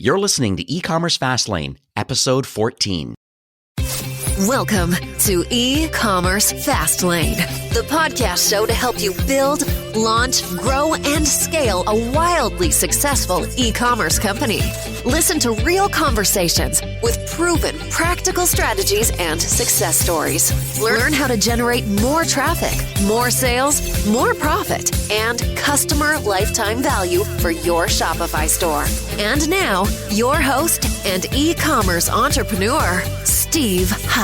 You're listening to E-commerce Fastlane, episode 14. Welcome to E-commerce Fastlane, the podcast show to help you build, launch, grow, and scale a wildly successful e-commerce company. Listen to real conversations with proven practical strategies and success stories. Learn how to generate more traffic, more sales, more profit, and customer lifetime value for your Shopify store. And now, your host and e-commerce entrepreneur, Steve Hutt.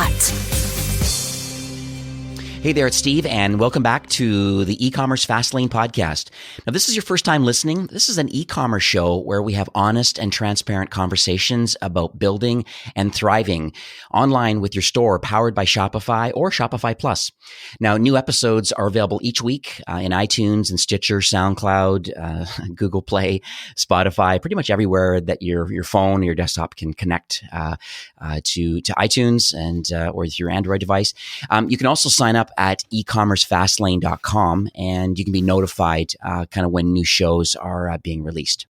Hey there, it's Steve, and welcome back to the E-commerce Fastlane podcast. Now, this is your first time listening. This is an e-commerce show where we have honest and transparent conversations about building and thriving online with your store powered by Shopify or Shopify Plus. Now, new episodes are available each week in iTunes and Stitcher, SoundCloud, Google Play, Spotify, pretty much everywhere that your phone or your desktop can connect to iTunes and or with your Android device. You can also sign up at ecommercefastlane.com, and you can be notified kind of when new shows are being released.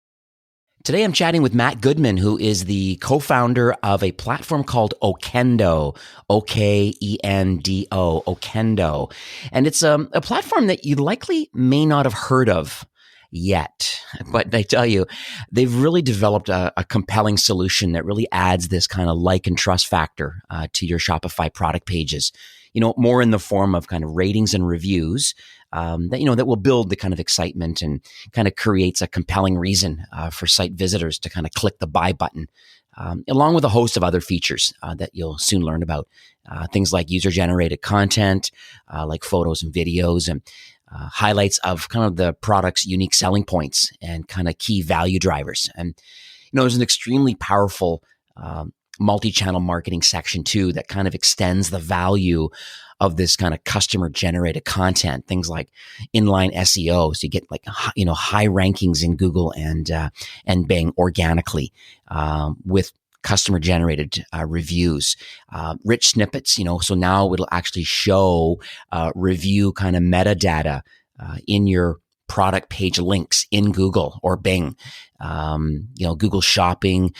Today, I'm chatting with Matt Goodman, who is the co-founder of a platform called Okendo, O-K-E-N-D-O, Okendo. And it's a platform that you likely may not have heard of yet. But I tell you, they've really developed a compelling solution that really adds this kind of like and trust factor to your Shopify product pages. You know, more in the form of kind of ratings and reviews that will build the kind of excitement and kind of creates a compelling reason for site visitors to kind of click the buy button, along with a host of other features that you'll soon learn about. Things like user-generated content, like photos and videos, and highlights of kind of the product's unique selling points and kind of key value drivers. And, there's an extremely powerful multi-channel marketing section too that kind of extends the value of this kind of customer generated content, things like inline SEO. So you get like, high rankings in Google and Bing organically, with customer generated reviews, rich snippets, so now it'll actually show review kind of metadata in your product page links in Google or Bing. Google Shopping,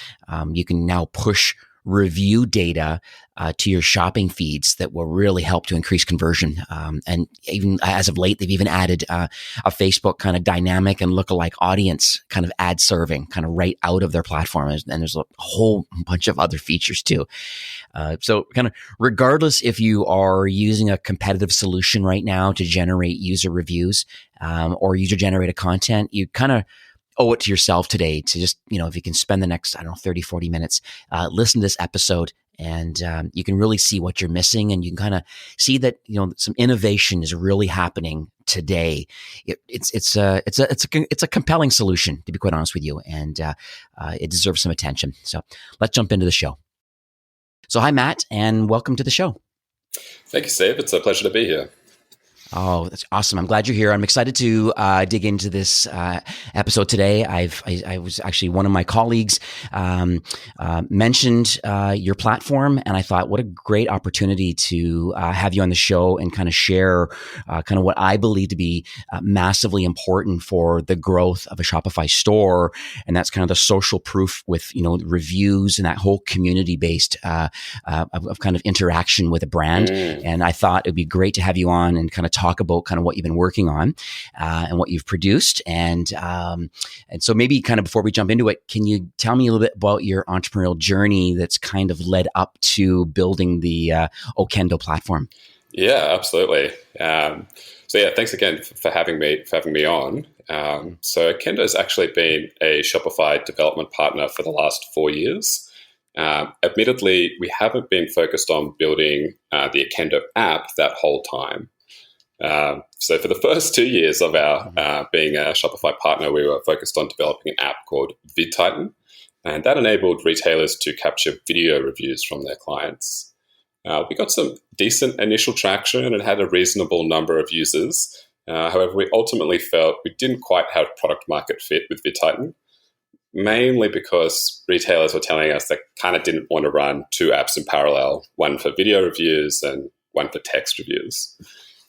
you can now push review data to your shopping feeds that will really help to increase conversion. And even as of late, they've even added a Facebook kind of dynamic and lookalike audience kind of ad serving kind of right out of their platform. And there's a whole bunch of other features too. So kind of regardless if you are using a competitive solution right now to generate user reviews or user generated content, you kind of owe it to yourself today to just, if you can spend the next, 30, 40 minutes, listen to this episode, and you can really see what you're missing, and you can kind of see that, some innovation is really happening today. It's a compelling solution, to be quite honest with you, and it deserves some attention. So let's jump into the show. So hi, Matt, and welcome to the show. Thank you, Steve. It's a pleasure to be here. Oh, that's awesome. I'm glad you're here. I'm excited to dig into this episode today. I was actually, one of my colleagues mentioned your platform, and I thought, what a great opportunity to have you on the show and kind of share kind of what I believe to be massively important for the growth of a Shopify store. And that's kind of the social proof with, reviews and that whole community-based of kind of interaction with a brand. And I thought it'd be great to have you on and kind of talk about kind of what you've been working on and what you've produced. And so maybe kind of before we jump into it, can you tell me a little bit about your entrepreneurial journey that's kind of led up to building the Okendo platform? Yeah, absolutely. Thanks again for having me on. So Okendo has actually been a Shopify development partner for the last 4 years. Admittedly, we haven't been focused on building the Okendo app that whole time. So for the first 2 years of our being a Shopify partner, we were focused on developing an app called VidTitan, and that enabled retailers to capture video reviews from their clients. We got some decent initial traction and had a reasonable number of users. However, we ultimately felt we didn't quite have product market fit with VidTitan, mainly because retailers were telling us they kind of didn't want to run two apps in parallel, one for video reviews and one for text reviews.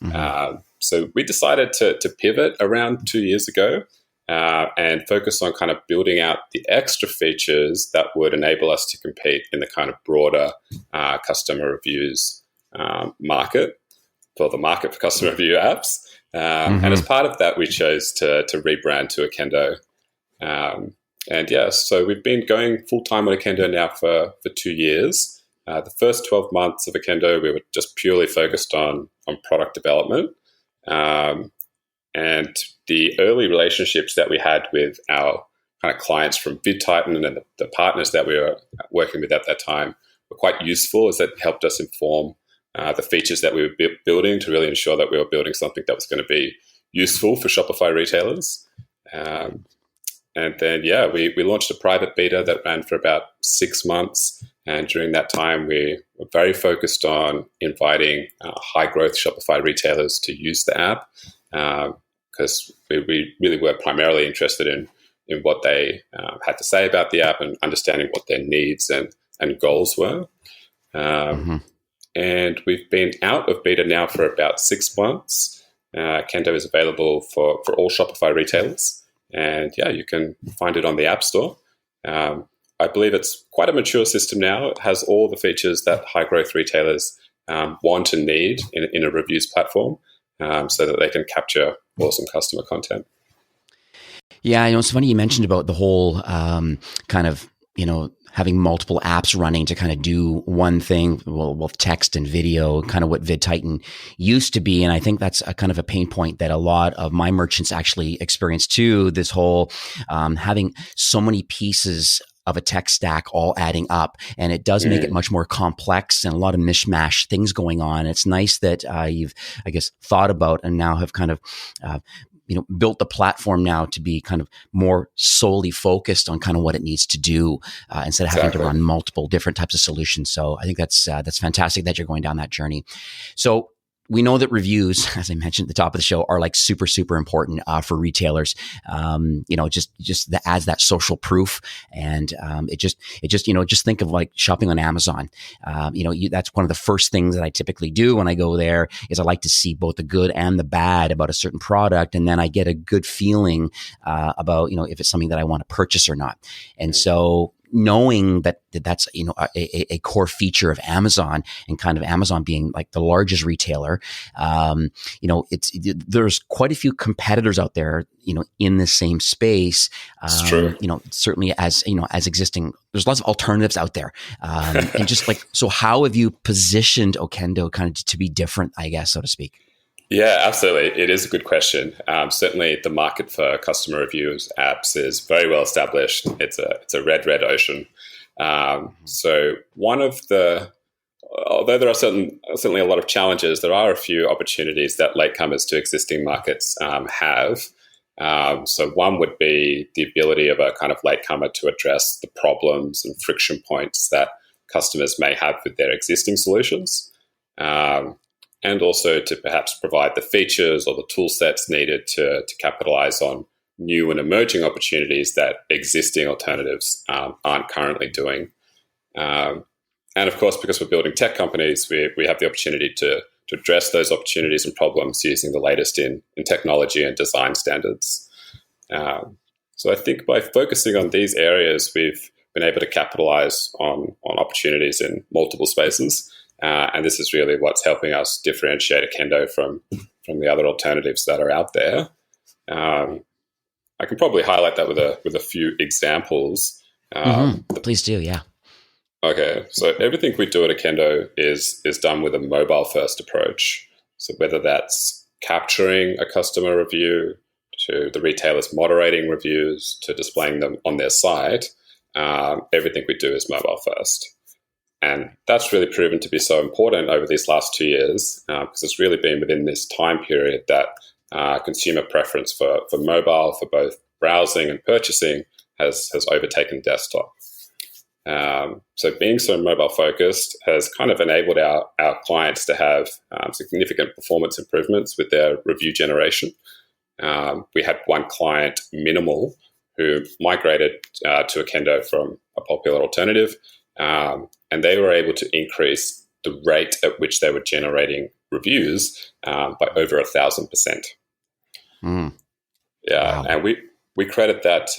Mm-hmm. So we decided to pivot around 2 years ago and focus on kind of building out the extra features that would enable us to compete in the kind of broader customer reviews market, for the market for customer review apps. And as part of that, we chose to rebrand to Okendo. So we've been going full-time on Okendo now for 2 years. The first 12 months of Okendo, we were just purely focused on product development. And the early relationships that we had with our kind of clients from VidTitan and the partners that we were working with at that time were quite useful, as that helped us inform the features that we were building to really ensure that we were building something that was going to be useful for Shopify retailers. And then, we launched a private beta that ran for about 6 months. And during that time, we were very focused on inviting high-growth Shopify retailers to use the app, because we really were primarily interested in what they had to say about the app and understanding what their needs and goals were. And we've been out of beta now for about 6 months. Okendo is available for all Shopify retailers. And you can find it on the App Store. I believe it's quite a mature system now. It has all the features that high-growth retailers want and need in a reviews platform, so that they can capture awesome customer content. Yeah, it's funny you mentioned about the whole kind of, having multiple apps running to kind of do one thing, with text and video, kind of what VidTitan used to be. And I think that's a kind of a pain point that a lot of my merchants actually experience too, this whole having so many pieces of a tech stack all adding up. And it does make it much more complex and a lot of mishmash things going on. It's nice that you've, I guess, thought about and now have kind of built the platform now to be kind of more solely focused on kind of what it needs to do, instead of having to run multiple different types of solutions. So I think that's fantastic that you're going down that journey. So we know that reviews, as I mentioned at the top of the show, are like super, super important for retailers. Just that adds that social proof, and it just think of like shopping on Amazon. That's one of the first things that I typically do when I go there is I like to see both the good and the bad about a certain product, and then I get a good feeling about if it's something that I want to purchase or not. And so, knowing that's a core feature of Amazon, and kind of Amazon being like the largest retailer, there's quite a few competitors out there, in the same space. It's true. Certainly as existing, there's lots of alternatives out there, and just like, so how have you positioned Okendo kind of to be different, I guess, so to speak? Yeah, absolutely. It is a good question. Certainly, the market for customer reviews apps is very well established. It's a red ocean. So although there are certainly a lot of challenges, there are a few opportunities that latecomers to existing markets have. So one would be the ability of a kind of latecomer to address the problems and friction points that customers may have with their existing solutions. And also to perhaps provide the features or the tool sets needed to capitalize on new and emerging opportunities that existing alternatives aren't currently doing. And of course, because we're building tech companies, we have the opportunity to address those opportunities and problems using the latest in technology and design standards. So I think by focusing on these areas, we've been able to capitalize on opportunities in multiple spaces. And this is really what's helping us differentiate Okendo from the other alternatives that are out there. I can probably highlight that with a few examples. Please do, yeah. Okay, so everything we do at Okendo is done with a mobile-first approach. So whether that's capturing a customer review, to the retailers moderating reviews, to displaying them on their site, everything we do is mobile-first. And that's really proven to be so important over these last 2 years, because it's really been within this time period that consumer preference for mobile, for both browsing and purchasing, has overtaken desktop. So being so mobile focused has kind of enabled our clients to have significant performance improvements with their review generation. We had one client, Minimal, who migrated to Okendo from a popular alternative, and they were able to increase the rate at which they were generating reviews by over 1,000%. Yeah, wow. And we credit that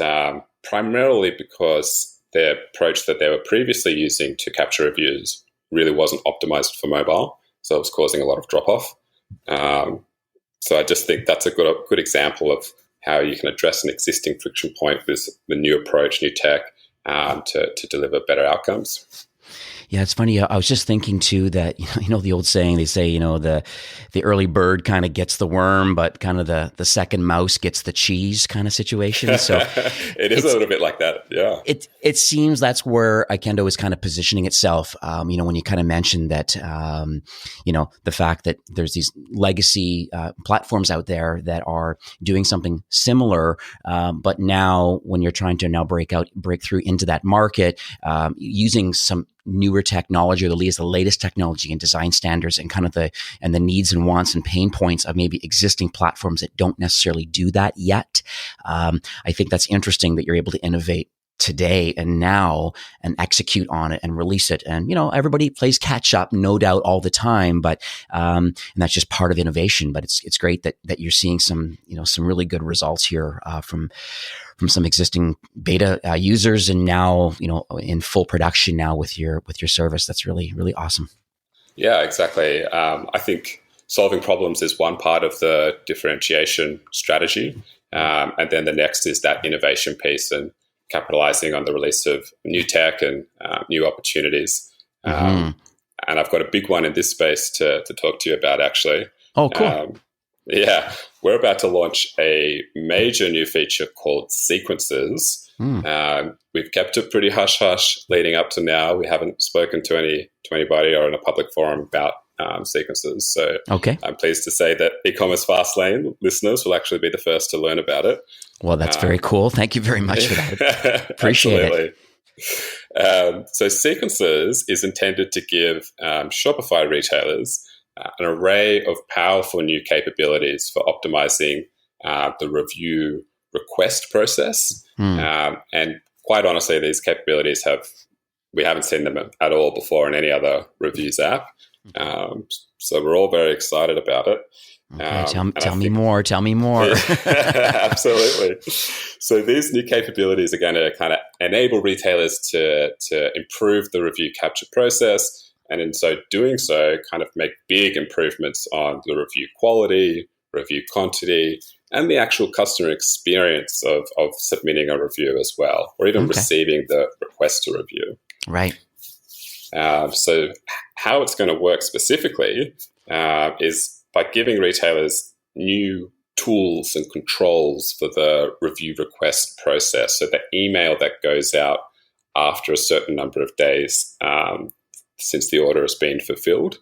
primarily because the approach that they were previously using to capture reviews really wasn't optimized for mobile, so it was causing a lot of drop-off. So I just think that's a good example of how you can address an existing friction point with the new approach, new tech, to deliver better outcomes. Yeah, it's funny. I was just thinking too that you know the old saying, they say the early bird kind of gets the worm, but kind of the second mouse gets the cheese kind of situation. So it is a little bit like that. Yeah. It seems that's where Ikendo is kind of positioning itself. When you kind of mentioned that, the fact that there's these legacy platforms out there that are doing something similar, but now when you're trying to now break through into that market, using some newer technology or the latest technology and design standards and kind of the needs and wants and pain points of maybe existing platforms that don't necessarily do that yet. I think that's interesting that you're able to innovate today and now and execute on it and release it. And, everybody plays catch up, no doubt, all the time, but, and that's just part of innovation. But it's great that you're seeing some really good results here, from some existing beta users and now, in full production now with your service. That's really, really awesome. Yeah, exactly. I think solving problems is one part of the differentiation strategy. And then the next is that innovation piece and capitalizing on the release of new tech and new opportunities. And I've got a big one in this space to talk to you about, actually. Oh, cool. Yeah, we're about to launch a major new feature called Sequences. We've kept it pretty hush-hush leading up to now. We haven't spoken to anybody or in a public forum about Sequences. So okay. I'm pleased to say that e-commerce Fastlane listeners will actually be the first to learn about it. Well, that's very cool. Thank you very much for that. Appreciate it. So Sequences is intended to give Shopify retailers an array of powerful new capabilities for optimizing the review request process. And quite honestly, these capabilities we haven't seen them at all before in any other reviews app. So we're all very excited about it. Okay, tell me more. Absolutely. So these new capabilities are going to kind of enable retailers to improve the review capture process, and in so doing so, kind of make big improvements on the review quality, review quantity, and the actual customer experience of submitting a review as well, or even receiving the request to review. Right. So how it's going to work specifically is by giving retailers new tools and controls for the review request process. So the email that goes out after a certain number of days since the order has been fulfilled.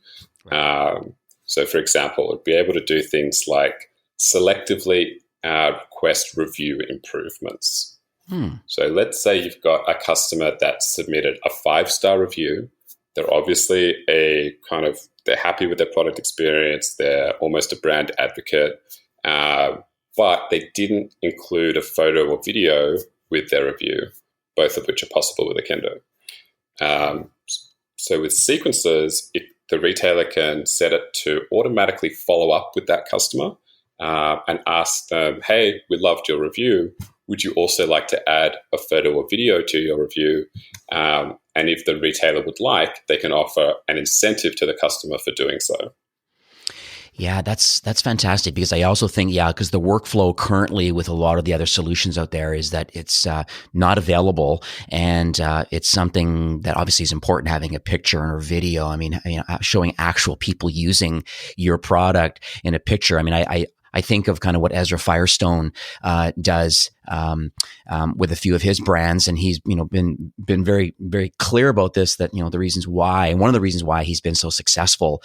So, for example, it'd be able to do things like selectively request review improvements. So let's say you've got a customer that submitted a 5-star review. They're obviously they're happy with their product experience. They're almost a brand advocate, but they didn't include a photo or video with their review, both of which are possible with Ikendo. So with Sequences, the retailer can set it to automatically follow up with that customer and ask them, hey, we loved your review. Would you also like to add a photo or video to your review? And if the retailer would like, they can offer an incentive to the customer for doing so. Yeah, that's fantastic, because I also think, because the workflow currently with a lot of the other solutions out there is that it's not available, and it's something that obviously is important, having a picture or video. I mean, showing actual people using your product in a picture. I mean, I think of kind of what Ezra Firestone does with a few of his brands, and he's been very, very clear about this, that the reasons why, and one of the reasons why he's been so successful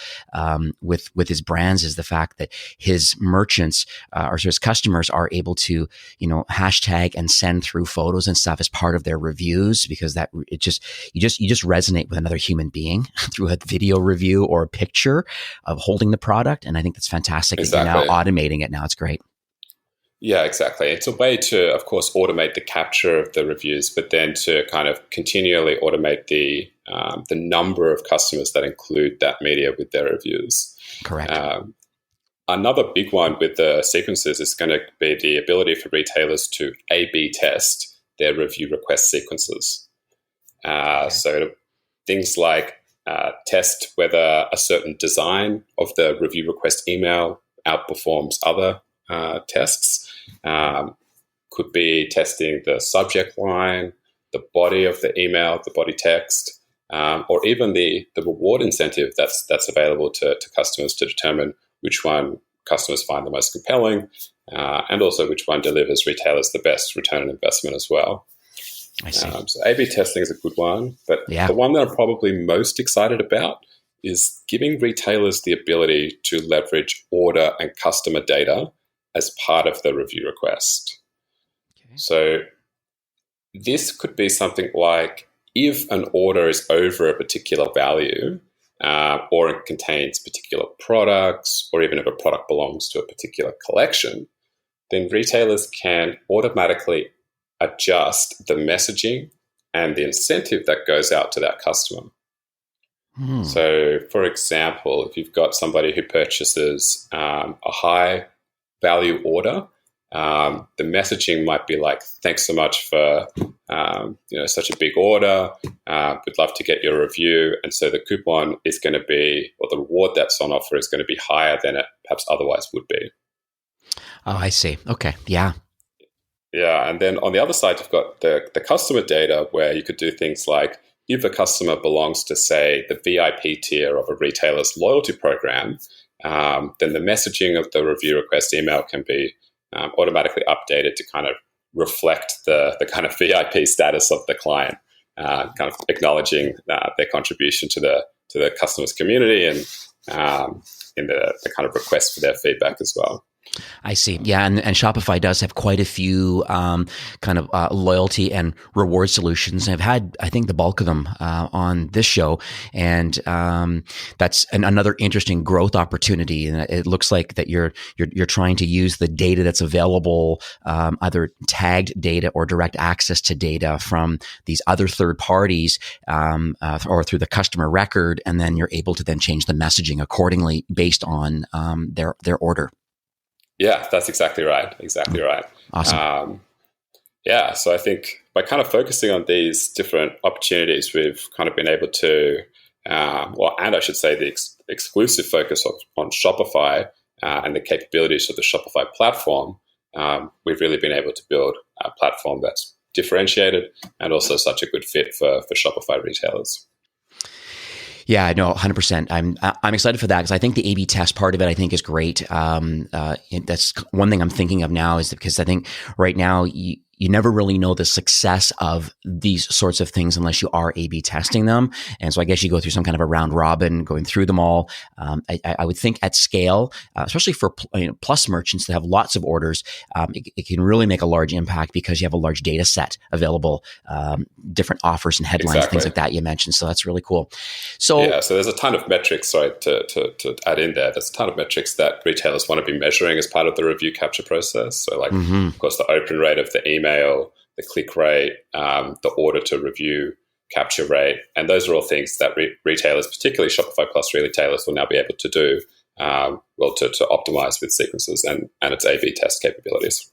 with his brands is the fact that his merchants or his customers are able to hashtag and send through photos and stuff as part of their reviews, because you just resonate with another human being through a video review or a picture of holding the product, and I think that's fantastic. Exactly. You're now automating it now. It's great. Yeah, exactly. It's a way to, of course, automate the capture of the reviews, but then to kind of continually automate the number of customers that include that media with their reviews. Correct. Another big one with the sequences is going to be the ability for retailers to A/B test their review request sequences. So things like test whether a certain design of the review request email outperforms other tests. Could be testing the subject line, the body of the email, the body text, or even the reward incentive that's available to customers to determine which one customers find the most compelling, and also which one delivers retailers the best return on investment as well. I see. So A/B testing is a good one, but the one that I'm probably most excited about is giving retailers the ability to leverage order and customer data as part of the review request. Okay. So this could be something like if an order is over a particular value, or it contains particular products, or even if a product belongs to a particular collection, then retailers can automatically adjust the messaging and the incentive that goes out to that customer. So, for example, if you've got somebody who purchases a high value order, the messaging might be like, "Thanks so much for such a big order. We'd love to get your review." And so the coupon is going to be, or the reward that's on offer is going to be higher than it perhaps otherwise would be. Oh, I see. Okay. Yeah. Yeah. And then on the other side, you've got the customer data where you could do things like if a customer belongs to, say, the VIP tier of a retailer's loyalty program, then the messaging of the review request email can be automatically updated to kind of reflect the kind of VIP status of the client, kind of acknowledging their contribution to the customer's community and in the kind of request for their feedback as well. I see. Yeah, and Shopify does have quite a few kind of loyalty and reward solutions. I've had, I think, the bulk of them on this show, and that's another interesting growth opportunity. And it looks like that you're trying to use the data that's available, either tagged data or direct access to data from these other third parties, or through the customer record, and then you're able to then change the messaging accordingly based on their order. Yeah, that's exactly right. Exactly right. Awesome. So I think by kind of focusing on these different opportunities, we've kind of been able to, and I should say the exclusive focus on Shopify and the capabilities of the Shopify platform, we've really been able to build a platform that's differentiated and also such a good fit for Shopify retailers. Yeah, no, 100%. I'm excited for that because I think the A/B test part of it, I think, is great. That's one thing I'm thinking of now, is because I think right now you never really know the success of these sorts of things unless you are A/B testing them. And so I guess you go through some kind of a round robin, going through them all. I would think at scale, especially for plus merchants that have lots of orders, it can really make a large impact because you have a large data set available, different offers and headlines, things like that you mentioned. So that's really cool. So there's a ton of metrics, to add in there. There's a ton of metrics that retailers want to be measuring as part of the review capture process. So like, of course, the open rate of the email, the click rate, the order to review capture rate. And those are all things that retailers, particularly Shopify Plus retailers, will now be able to do, to optimize with sequences and its A/B test capabilities.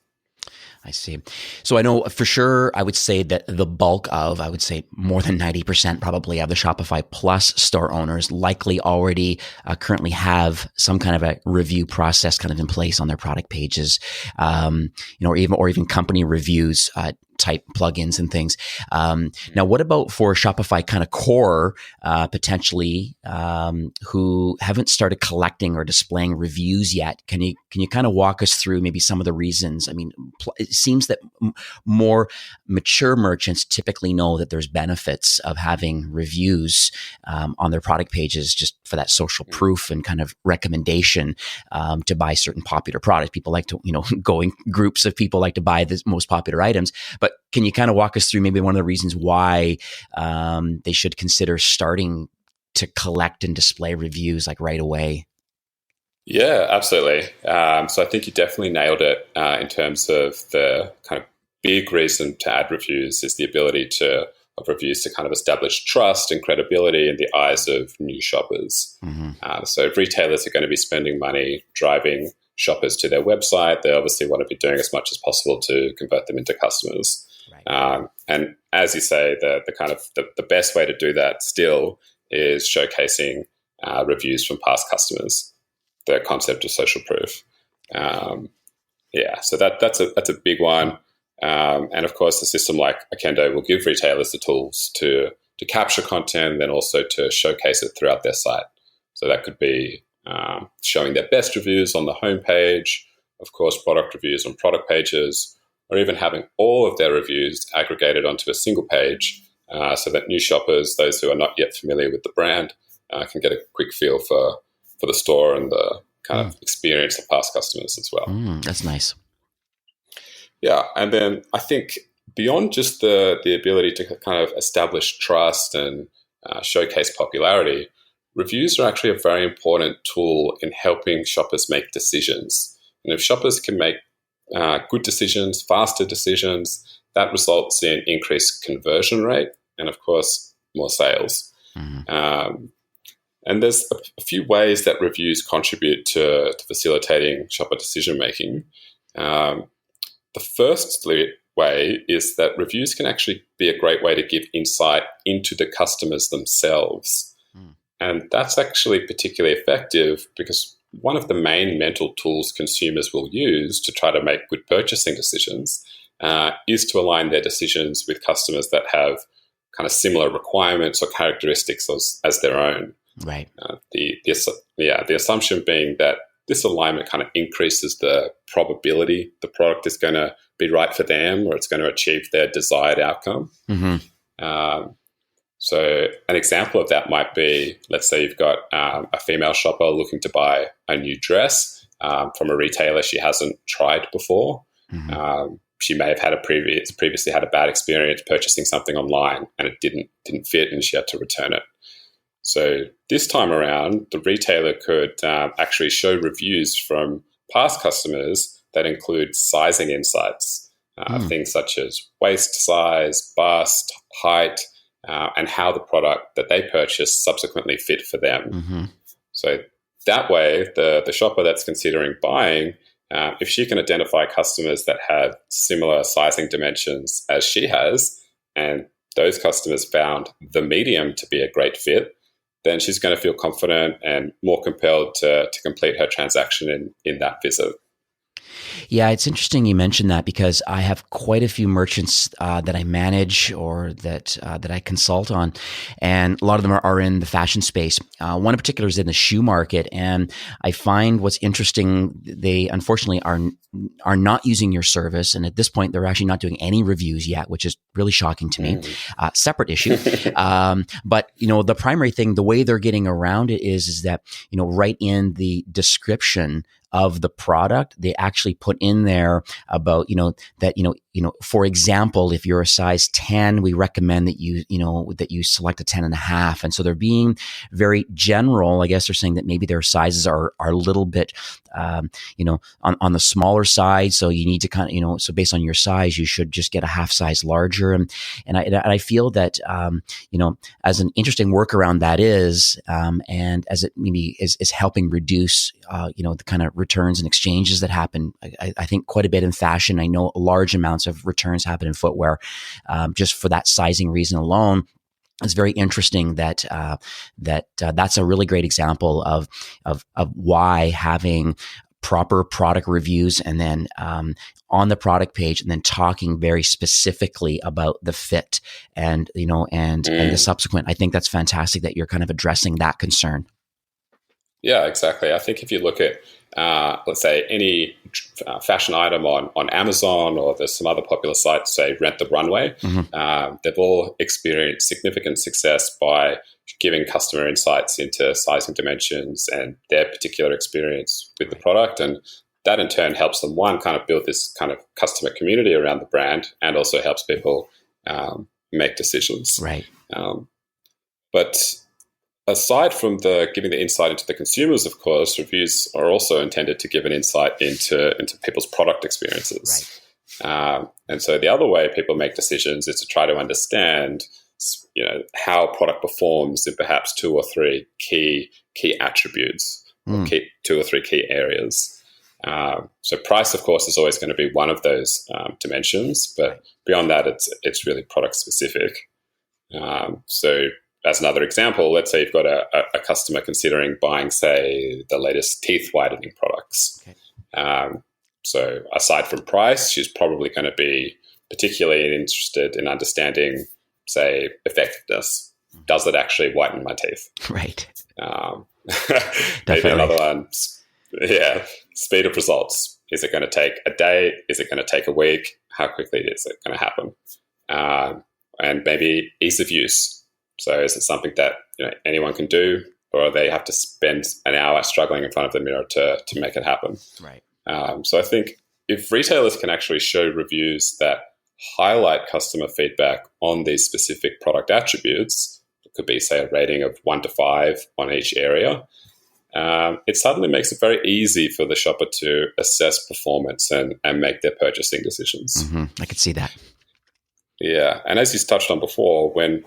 I see. So I know for sure, I would say that the bulk of, I would say more than 90% probably of the Shopify Plus store owners likely already currently have some kind of a review process kind of in place on their product pages, or even company reviews type plugins and things. Now, what about for Shopify kind of core, potentially, who haven't started collecting or displaying reviews yet? Can you kind of walk us through maybe some of the reasons? I mean, it seems that more mature merchants typically know that there's benefits of having reviews on their product pages just for that social proof and kind of recommendation to buy certain popular products. People like to, go in groups of people like to buy the most popular items. But can you kind of walk us through maybe one of the reasons why they should consider starting to collect and display reviews like right away? Yeah, absolutely. So I think you definitely nailed it in terms of the kind of big reason to add reviews is the ability to reviews to kind of establish trust and credibility in the eyes of new shoppers. So if retailers are going to be spending money driving shoppers to their website, they obviously want to be doing as much as possible to convert them into customers. And as you say, the best way to do that still is showcasing reviews from past customers, the concept of social proof. So that's a big one. And of course, a system like Okendo will give retailers the tools to capture content and then also to showcase it throughout their site. So that could be showing their best reviews on the homepage, of course, product reviews on product pages, or even having all of their reviews aggregated onto a single page so that new shoppers, those who are not yet familiar with the brand, can get a quick feel for the store and the kind of experience of past customers as well. That's nice. Yeah, and then I think beyond just the ability to kind of establish trust and showcase popularity, reviews are actually a very important tool in helping shoppers make decisions. And if shoppers can make good decisions, faster decisions, that results in increased conversion rate and, of course, more sales. And there's a few ways that reviews contribute to facilitating shopper decision-making. The first way is that reviews can actually be a great way to give insight into the customers themselves. And that's actually particularly effective because one of the main mental tools consumers will use to try to make good purchasing decisions is to align their decisions with customers that have kind of similar requirements or characteristics as their own. Right. The assumption being that this alignment kind of increases the probability the product is going to be right for them or it's going to achieve their desired outcome. So an example of that might be, let's say you've got a female shopper looking to buy a new dress from a retailer she hasn't tried before. She may have previously had a bad experience purchasing something online and it didn't fit and she had to return it. So this time around, the retailer could actually show reviews from past customers that include sizing insights, things such as waist size, bust, height, and how the product that they purchased subsequently fit for them. So that way, the shopper that's considering buying, if she can identify customers that have similar sizing dimensions as she has, and those customers found the medium to be a great fit, then she's going to feel confident and more compelled to complete her transaction in that visit. Yeah, it's interesting you mentioned that because I have quite a few merchants that I manage or that I consult on, and a lot of them are in the fashion space. One in particular is in the shoe market, and I find what's interesting, they unfortunately are not using your service, and at this point they're actually not doing any reviews yet, which is really shocking to me. Separate issue, but the primary thing, the way they're getting around it is that right in the description of the product, they actually put in there about, that, for example, if you're a size 10, we recommend that you select a 10 and a half. And so they're being very general. I guess they're saying that maybe their sizes are a little bit, on the smaller side. So you need to kind of, so based on your size, you should just get a half size larger. And I feel that, as an interesting workaround that is, and as it maybe is helping reduce, the kind of returns and exchanges that happen, I think quite a bit in fashion. I know large amounts of returns happen in footwear, just for that sizing reason alone. It's very interesting that that's a really great example of why having proper product reviews and then on the product page and then talking very specifically about the fit and the subsequent. I think that's fantastic that you're kind of addressing that concern. Yeah, exactly. I think if you look at, let's say, any fashion item on Amazon, or there's some other popular sites, say Rent the Runway, they've all experienced significant success by giving customer insights into sizing dimensions and their particular experience with the product. And that in turn helps them, one, kind of build this kind of customer community around the brand, and also helps people make decisions. Right. But aside from giving the insight into the consumers, of course, reviews are also intended to give an insight into people's product experiences. Right. And so the other way people make decisions is to try to understand how a product performs in perhaps two or three key attributes, or two or three key areas. So price, of course, is always going to be one of those dimensions, but beyond that, it's really product specific. So as another example, let's say you've got a customer considering buying, say, the latest teeth whitening products. Okay. So aside from price, she's probably going to be particularly interested in understanding, say, effectiveness. Does it actually whiten my teeth? Right. Maybe another one. Yeah. Speed of results. Is it going to take a day? Is it going to take a week? How quickly is it going to happen? And maybe ease of use. So is it something that anyone can do, or they have to spend an hour struggling in front of the mirror to make it happen? Right. So I think if retailers can actually show reviews that highlight customer feedback on these specific product attributes, it could be, say, a rating of 1 to 5 on each area, it suddenly makes it very easy for the shopper to assess performance and make their purchasing decisions. Mm-hmm. I could see that. Yeah. And as you touched on before, when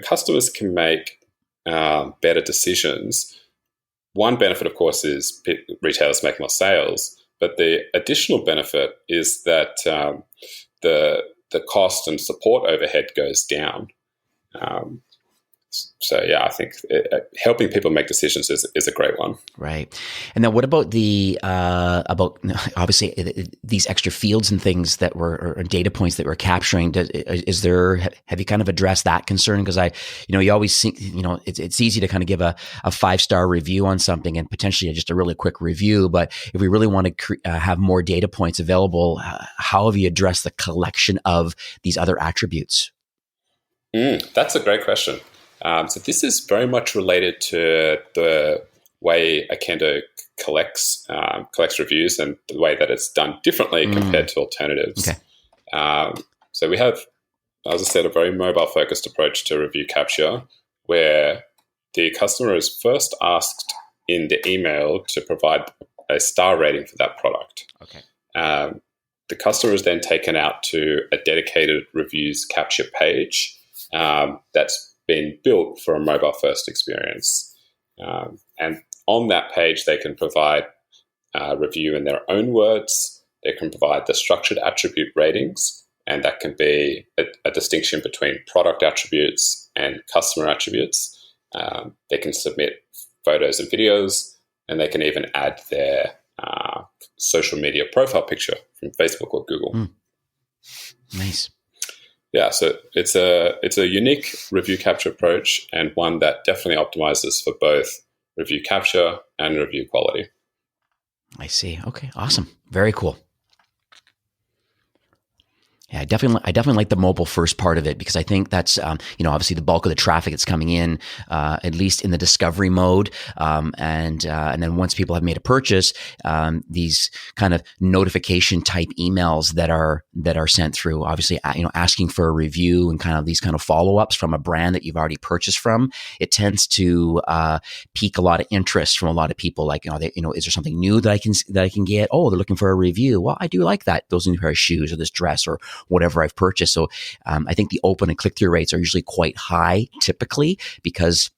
customers can make better decisions, one benefit, of course, is retailers make more sales. But the additional benefit is that the cost and support overhead goes down. So yeah, I think helping people make decisions is a great one. Right. And then what about about obviously these extra fields and things that were, or data points that we're capturing? Have you kind of addressed that concern? Because you always think, it's easy to kind of give a 5-star review on something and potentially just a really quick review. But if we really want to have more data points available, how have you addressed the collection of these other attributes? That's a great question. So this is very much related to the way Okendo collects reviews and the way that it's done differently compared to alternatives. Okay. So we have, as I said, a very mobile-focused approach to review capture, where the customer is first asked in the email to provide a star rating for that product. Okay. The customer is then taken out to a dedicated reviews capture page that's been built for a mobile-first experience. And on that page, they can provide a review in their own words. They can provide the structured attribute ratings, and that can be a distinction between product attributes and customer attributes. They can submit photos and videos, and they can even add their social media profile picture from Facebook or Google. Nice. Yeah, so it's a unique review capture approach, and one that definitely optimizes for both review capture and review quality. I see. Okay, awesome. Very cool. Yeah, I definitely like the mobile first part of it, because I think that's obviously the bulk of the traffic that's coming in, at least in the discovery mode, and then once people have made a purchase, these kind of notification type emails that are sent through, obviously asking for a review and kind of these kind of follow ups from a brand that you've already purchased from. It tends to pique a lot of interest from a lot of people. Like is there something new that I can get? Oh, they're looking for a review. Well, I do like that. Those new pair of shoes or this dress or whatever I've purchased. So I think the open and click-through rates are usually quite high typically, because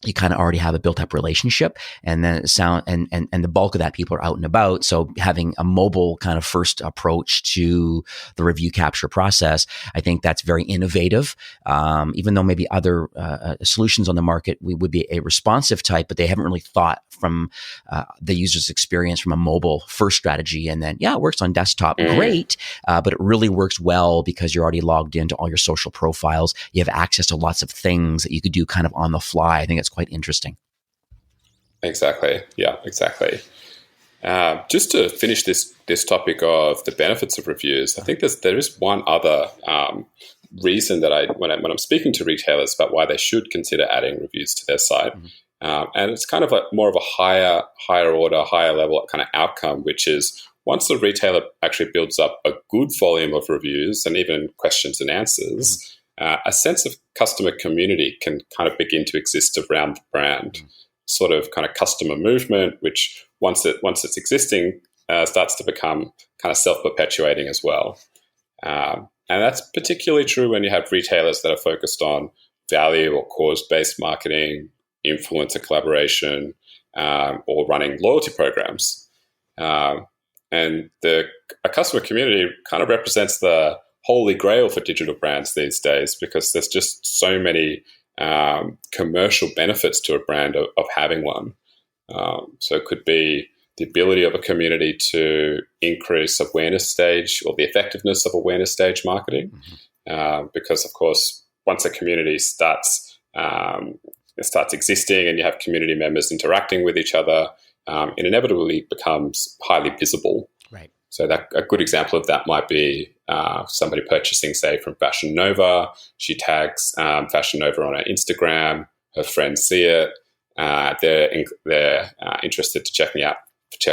you kind of already have a built-up relationship, and then and the bulk of that people are out and about. So having a mobile kind of first approach to the review capture process, I think that's very innovative. Even though maybe other solutions on the market would be a responsive type, but they haven't really thought from the user's experience from a mobile first strategy. And then it works on desktop, great, but it really works well because you're already logged into all your social profiles. You have access to lots of things that you could do kind of on the fly. I think it's quite interesting. Exactly. Yeah, exactly. Just to finish this topic of the benefits of reviews, I think there is one other reason that when I'm speaking to retailers about why they should consider adding reviews to their site, and it's kind of more of a higher order, higher level kind of outcome, which is once the retailer actually builds up a good volume of reviews and even questions and answers, a sense of customer community can kind of begin to exist around the brand, sort of kind of customer movement, which once it's existing, starts to become kind of self-perpetuating as well. And that's particularly true when you have retailers that are focused on value or cause-based marketing, influencer collaboration, or running loyalty programs. And a customer community kind of represents the holy grail for digital brands these days, because there's just so many commercial benefits to a brand of having one. So it could be the ability of a community to increase awareness stage or the effectiveness of awareness stage marketing. Because, of course, once a community starts existing and you have community members interacting with each other, it inevitably becomes highly visible. Right. So a good example of that might be somebody purchasing, say, from Fashion Nova. She tags Fashion Nova on her Instagram. Her friends see it. They're interested to check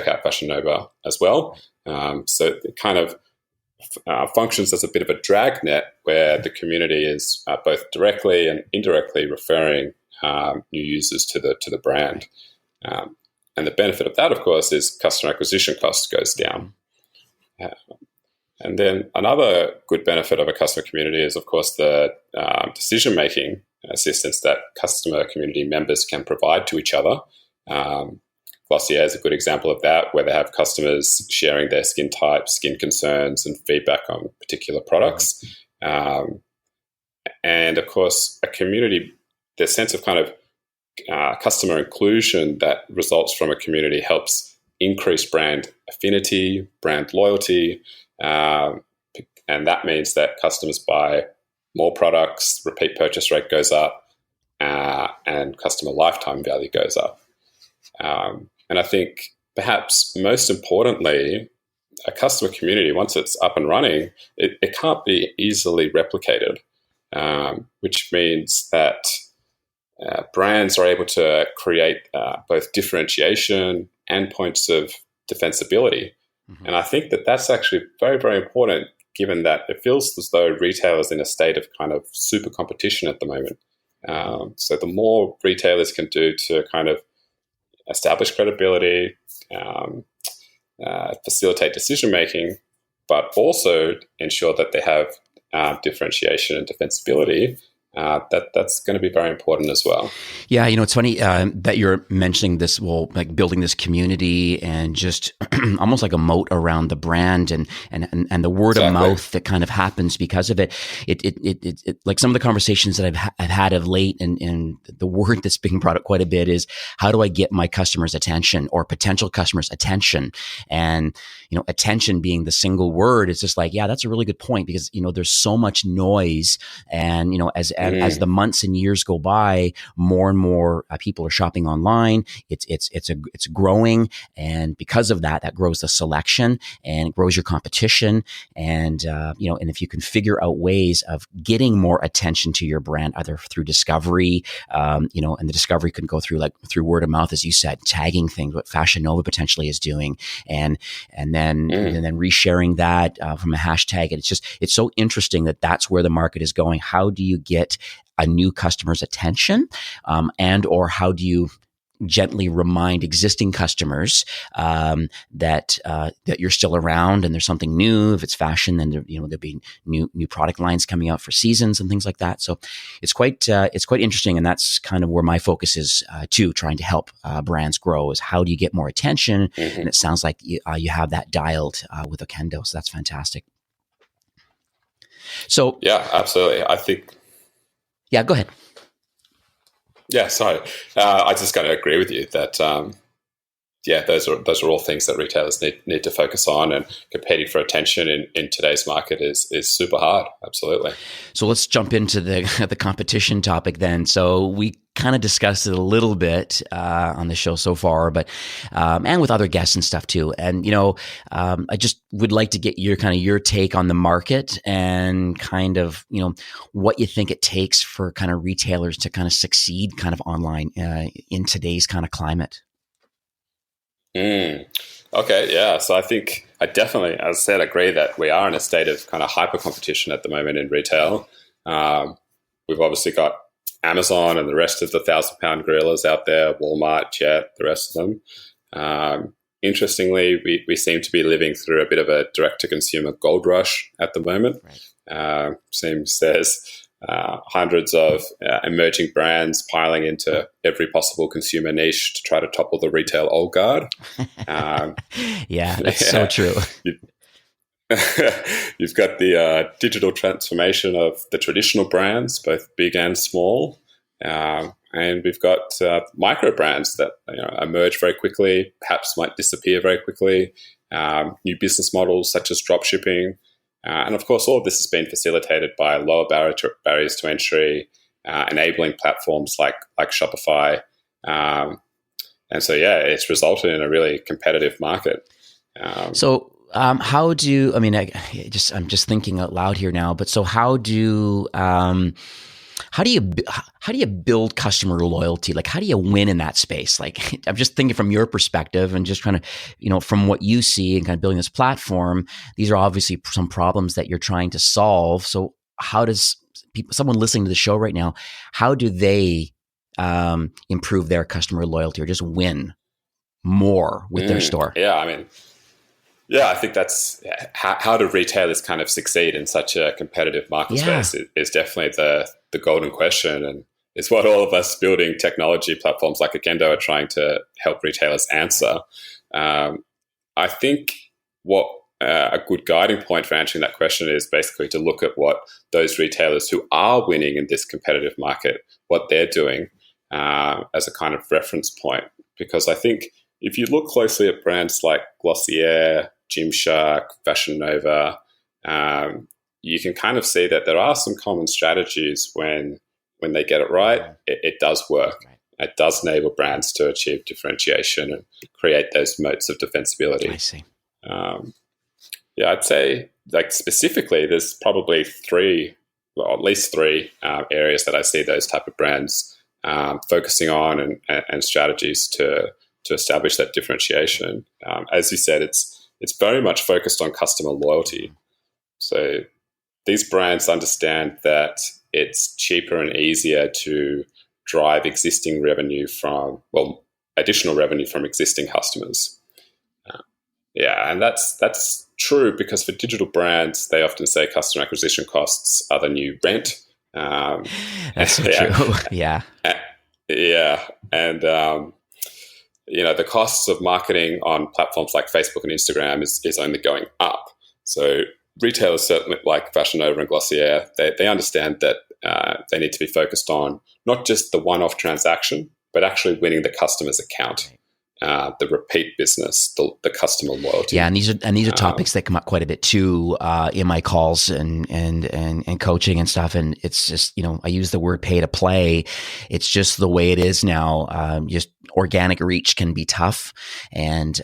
out Fashion Nova as well. So it kind of functions as a bit of a dragnet where the community is both directly and indirectly referring new users to the brand. And the benefit of that, of course, is customer acquisition cost goes down. And then another good benefit of a customer community is, of course, the decision-making assistance that customer community members can provide to each other. Glossier is a good example of that, where they have customers sharing their skin types, skin concerns, and feedback on particular products. And, of course, a community, the sense of kind of customer inclusion that results from a community helps increase brand affinity, brand loyalty, and that means that customers buy more products, repeat purchase rate goes up, and customer lifetime value goes up. And I think perhaps most importantly, a customer community, once it's up and running, it can't be easily replicated, which means that brands are able to create both differentiation and points of defensibility. And I think that that's actually very, very important, given that it feels as though retailers are in a state of kind of super competition at the moment. So the more retailers can do to kind of establish credibility, facilitate decision-making, but also ensure that they have differentiation and defensibility, that's going to be very important as well. Yeah, it's funny that you're mentioning this, like building this community and just almost like a moat around the brand and the word of mouth that kind of happens because of it. It like some of the conversations that I've had of late, and the word that's being brought up quite a bit is, how do I get my customers' attention or potential customers' attention? And attention being the single word, it's just like, yeah, that's a really good point, because there's so much noise, and as the months and years go by, more and more people are shopping online. It's growing, and because of that grows the selection and it grows your competition. And and if you can figure out ways of getting more attention to your brand, either through discovery, and the discovery can go through word of mouth, as you said, tagging things, what Fashion Nova potentially is doing, and then resharing that from a hashtag. And it's so interesting that that's where the market is going. How do you get a new customer's attention, and or how do you gently remind existing customers that you're still around and there's something new? If it's fashion, then there'll be new product lines coming out for seasons and things like that. So it's quite interesting, and that's kind of where my focus is too, trying to help brands grow. Is how do you get more attention? And it sounds like you have that dialed with Okendo, so that's fantastic. So yeah, absolutely. I think. Yeah, go ahead. Yeah, sorry. I just got to agree with you that, those are all things that retailers need to focus on, and competing for attention in today's market is super hard. Absolutely. So let's jump into the competition topic then. So we kind of discussed it a little bit on the show so far, but and with other guests and stuff too. And I just would like to get your take on the market and kind of what you think it takes for kind of retailers to kind of succeed kind of online in today's kind of climate. Okay, yeah. So I think I definitely, as I said, agree that we are in a state of kind of hyper competition at the moment in retail. We've obviously got Amazon and the rest of the 1,000-pound gorillas out there, Walmart, Jet, the rest of them. Interestingly, we seem to be living through a bit of a direct-to-consumer gold rush at the moment. Right. Seems there's hundreds of emerging brands piling into every possible consumer niche to try to topple the retail old guard. Yeah, that's so true. You've got the digital transformation of the traditional brands, both big and small. And we've got micro brands that emerge very quickly, perhaps might disappear very quickly, new business models such as drop shipping. And of course, all of this has been facilitated by lower barriers to entry, enabling platforms like Shopify. And so, it's resulted in a really competitive market. How do I'm just thinking out loud here now, but so how do you build customer loyalty? Like, how do you win in that space? Like, I'm just thinking from your perspective and just trying to, from what you see and kind of building this platform, these are obviously some problems that you're trying to solve. So how does someone listening to the show right now, how do they improve their customer loyalty or just win more with their store? I think that's how do retailers kind of succeed in such a competitive market space is definitely the golden question. And it's what all of us building technology platforms like Okendo are trying to help retailers answer. I think what a good guiding point for answering that question is basically to look at what those retailers who are winning in this competitive market, what they're doing as a kind of reference point. Because I think if you look closely at brands like Glossier, Gymshark, Fashion Nova, you can kind of see that there are some common strategies when they get it right. It does work. It does enable brands to achieve differentiation and create those moats of defensibility. I see. I'd say, like, specifically, there's probably at least three areas that I see those type of brands focusing on and strategies to establish that differentiation. As you said, it's very much focused on customer loyalty. So these brands understand that it's cheaper and easier to drive additional revenue from existing customers. And that's true because for digital brands, they often say customer acquisition costs are the new rent. That's so true. Yeah. And the costs of marketing on platforms like Facebook and Instagram is only going up. So retailers, certainly like Fashion Nova and Glossier, they understand that they need to be focused on not just the one-off transaction, but actually winning the customer's account, the repeat business, the customer loyalty. Yeah, and these are topics that come up quite a bit too in my calls and coaching and stuff. And it's just, I use the word pay to play. It's just the way it is now. Just organic reach can be tough, and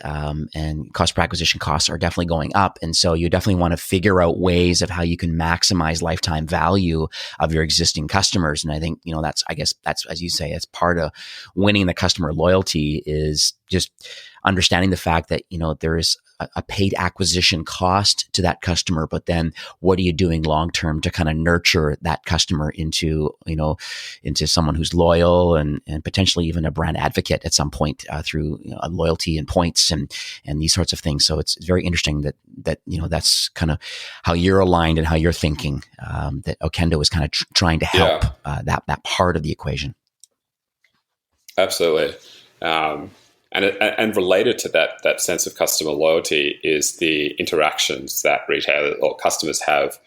cost per acquisition costs are definitely going up. And so you definitely want to figure out ways of how you can maximize lifetime value of your existing customers. And I think, that's as you say, it's part of winning the customer loyalty is just understanding the fact that, there is a paid acquisition cost to that customer, but then what are you doing long-term to kind of nurture that customer into someone who's loyal and potentially even a brand advocate at some point through loyalty and points and these sorts of things. So it's very interesting that that's kind of how you're aligned and how you're thinking, that Okendo is kind of trying to help that part of the equation. Absolutely. And related to that sense of customer loyalty is the interactions that retailers or customers have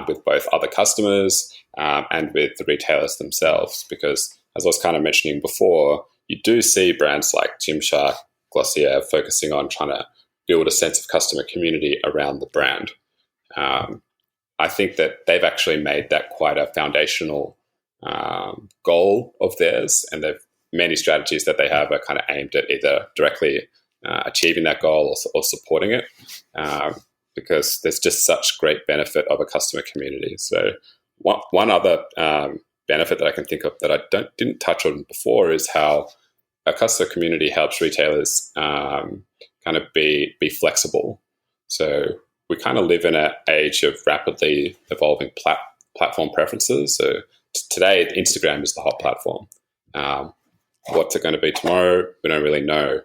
with both other customers and with the retailers themselves. Because as I was kind of mentioning before, you do see brands like Gymshark, Glossier focusing on trying to build a sense of customer community around the brand. I think that they've actually made that quite a foundational goal of theirs, and many strategies that they have are kind of aimed at either directly achieving that goal or supporting it, because there's just such great benefit of a customer community. So one other benefit that I can think of that I didn't touch on before is how a customer community helps retailers kind of be flexible. So we kind of live in an age of rapidly evolving platform preferences. So today, Instagram is the hot platform. What's it going to be tomorrow? We don't really know.